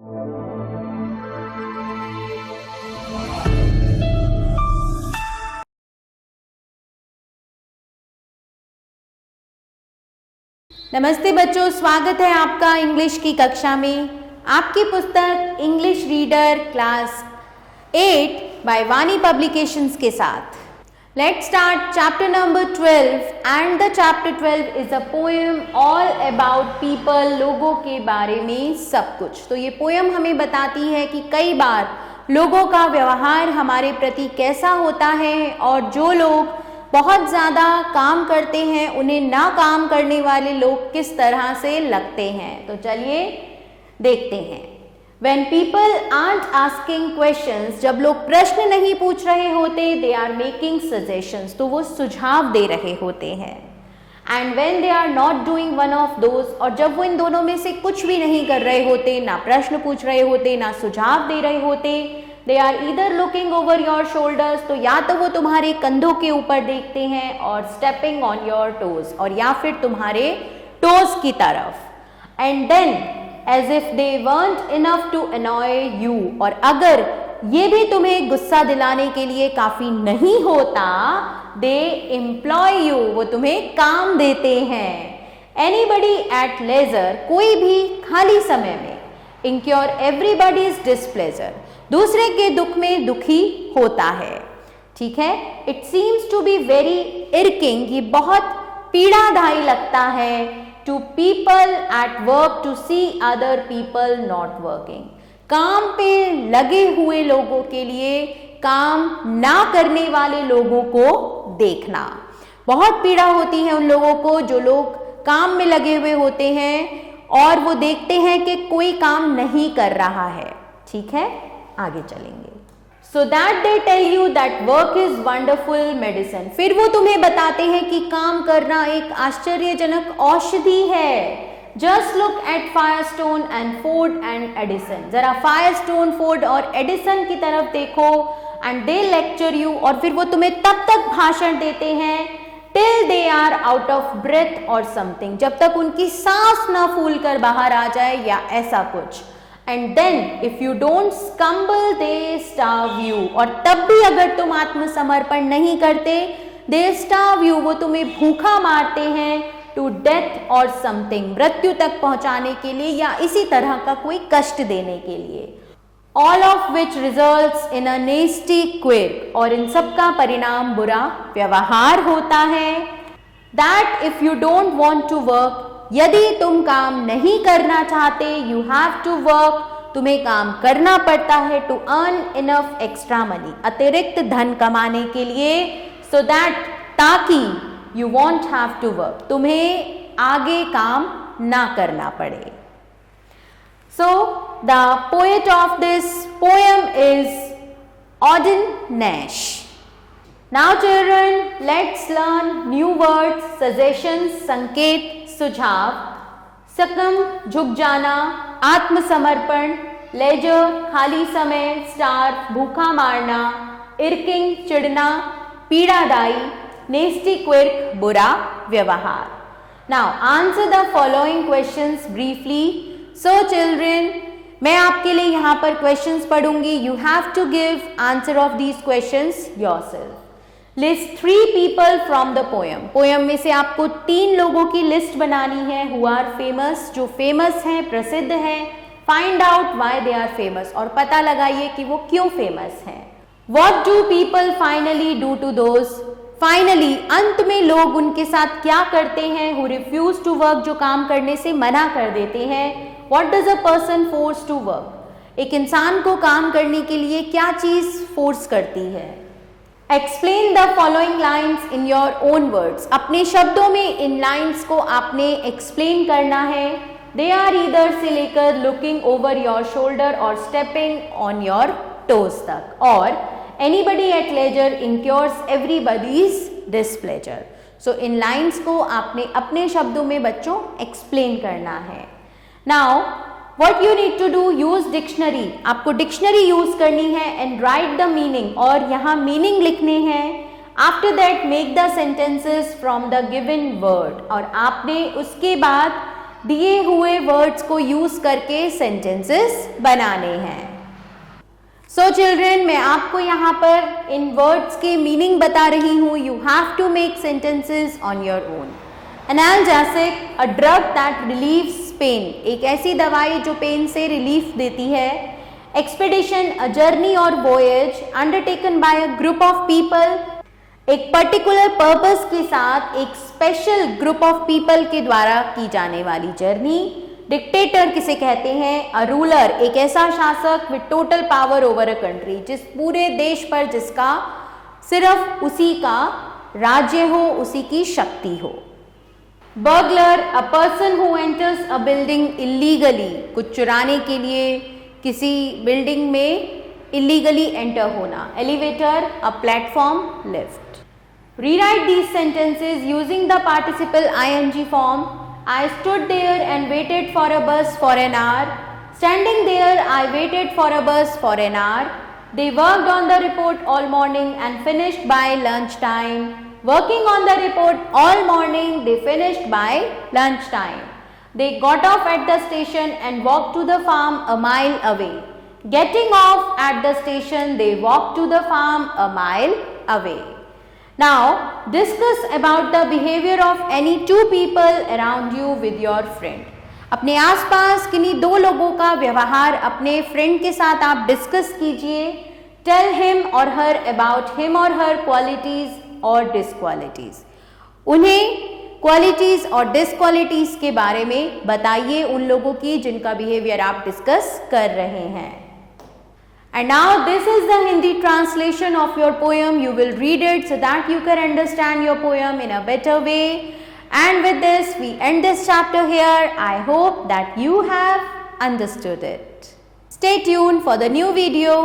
नमस्ते बच्चों, स्वागत है आपका इंग्लिश की कक्षा में। आपकी पुस्तक इंग्लिश रीडर क्लास 8 बाय वाणी पब्लिकेशंस के साथ। Let's start chapter number 12 and the chapter 12 is a poem all about people, लोगों के बारे में सब कुछ। तो ये पोएम हमें बताती है कि कई बार लोगों का व्यवहार हमारे प्रति कैसा होता है और जो लोग बहुत ज़्यादा काम करते हैं उन्हें ना काम करने वाले लोग किस तरह से लगते हैं। तो चलिए देखते हैं। When people aren't asking questions, जब लोग प्रश्न नहीं पूछ रहे होते, they are making suggestions, तो वो सुझाव दे रहे होते हैं। And when they are not doing one of those, और जब वो इन दोनों में से कुछ भी नहीं कर रहे होते, ना प्रश्न पूछ रहे होते, ना सुझाव दे रहे होते, they are either looking over your shoulders, तो या तो वो तुम्हारे कंधों के ऊपर देखते हैं, और stepping on your toes, और या फिर तुम्हारे toes की तरफ। And then as if they weren't enough to annoy you, और अगर ये भी तुम्हें गुस्सा दिलाने के लिए काफी नहीं होता, they employ you, वो तुम्हें काम देते हैं। Anybody at leisure, कोई भी खाली समय में, incur everybody's displeasure, दूसरे के दुख में दुखी होता है। ठीक है, it seems to be very irking, ये बहुत पीड़ादायी लगता है, to people at work to see other people not working, काम पे लगे हुए लोगों के लिए काम ना करने वाले लोगों को देखना। बहुत पीड़ा होती है उन लोगों को जो लोग काम में लगे हुए होते हैं और वो देखते हैं कि कोई काम नहीं कर रहा है। ठीक है, आगे चलेंगे। So that they tell you that work is wonderful medicine, फिर वो तुम्हें बताते हैं कि काम करना एक आश्चर्यजनक औषधि है। Just look at Firestone and Ford and Edison, जरा Firestone, Ford और एडिसन की तरफ देखो। And they lecture you, और फिर वो तुम्हें तब तक भाषण देते हैं till they are out of breath or something, जब तक उनकी सांस ना फूल कर बाहर आ जाए या ऐसा कुछ। And then if you don't scumble they starve you, और तब भी अगर तुम आत्मसमर्पण नहीं करते, they starve you, वो तुम्हें भूखा मारते हैं, to death or something, मृत्यु तक पहुंचाने के लिए या इसी तरह का कोई कष्ट देने के लिए। All of which results in a nasty quirk, और इन सब का परिणाम बुरा व्यवहार होता है। That if you don't want to work, यदि तुम काम नहीं करना चाहते, यू हैव टू वर्क, तुम्हें काम करना पड़ता है, to earn enough extra money, अतिरिक्त धन कमाने के लिए, सो दैट, ताकि you won't have to work, तुम्हें आगे काम ना करना पड़े। So the poet of this poem is Ogden Nash. Now children, let's learn new words, suggestions, संकेत, सुझाव। सकम, झुक जाना, आत्मसमर्पण, लेजर, खाली समय, स्टार, भूखा मारना, इर्किंग, चिढ़ना, पीड़ादायी, नेस्टी क्विर्क, बुरा व्यवहार। Now answer the following questions briefly. So children, मैं आपके लिए यहाँ पर क्वेश्चंस पढ़ूंगी, you have to give answer of these questions yourself. List 3 people from the poem, poem में से आपको 3 लोगों की लिस्ट बनानी है, हु आर फेमस, जो फेमस हैं, प्रसिद्ध हैं। Find out why they are famous, और पता लगाइए कि वो क्यों फेमस हैं। What do people finally do to those, finally अंत में लोग उनके साथ क्या करते हैं, हु रिफ्यूज टू वर्क, जो काम करने से मना कर देते हैं। What does a person force to work, एक इंसान को काम करने के लिए क्या चीज फोर्स करती है। Explain the following lines in your own words, अपने शब्दों में इन लाइन्स को आपने एक्सप्लेन करना है। दे आर ईदर से लेकर लुकिंग ओवर योर शोल्डर और स्टेपिंग ऑन योर टोज तक, और anybody at leisure incurs everybody's displeasure. So इन लाइन्स को आपने अपने शब्दों में बच्चों एक्सप्लेन करना है। Now What you need to do, use dictionary, आपको डिक्शनरी यूज करनी है, and write the meaning, और यहाँ मीनिंग लिखने हैं। After that make the sentences from the given word, और आपने उसके बाद दिए हुए वर्ड्स को यूज करके सेंटेंसेस बनाने हैं। सो चिल्ड्रन, मैं आपको यहाँ पर इन वर्ड्स के मीनिंग बता रही हूँ। You have to make sentences on your own. Analgesic, a drug that relieves pain, एक ऐसी दवाई जो पेन से रिलीफ देती है। एक्सपेडिशन, अ जर्नी और voyage undertaken by a group of people, एक पर्टिकुलर पर्पस के साथ एक स्पेशल ग्रुप ऑफ पीपल के द्वारा की जाने वाली जर्नी। डिक्टेटर किसे कहते हैं? अ रूलर, एक ऐसा शासक with total power over a country, जिस पूरे देश पर जिसका सिर्फ उसी का राज्य हो, उसी की शक्ति हो। Burglar, a person who enters a building illegally, कुछ चुराने के लिए किसी बिल्डिंग में इलीगली एंटर होना। Elevator, a platform, lift. Rewrite these sentences using the participle ing form. I stood there and waited for a bus for an hour. Standing there, I waited for a bus for an hour. They worked on the report all morning and finished by lunchtime. Working on the report all morning, they finished by lunchtime. They got off at the station and walked to the farm a mile away. Getting off at the station, they walked to the farm a mile away. Now, discuss about the behavior of any two people around you with your friend. अपने आसपास किन्हीं दो लोगों का व्यवहार अपने friend के साथ आप डिस्कस कीजिए। Tell him or her about him or her qualities or disqualities. उन्हें क्वालिटीज और डिसक्वालिटीज के बारे में बताइए, उन लोगों की जिनका बिहेवियर आप डिस्कस कर रहे हैं। And now this is the Hindi translation of your poem. You will read it so that you can understand your poem in a better way. And with this, we end this chapter here. I hope that you have understood it. Stay tuned for the new video.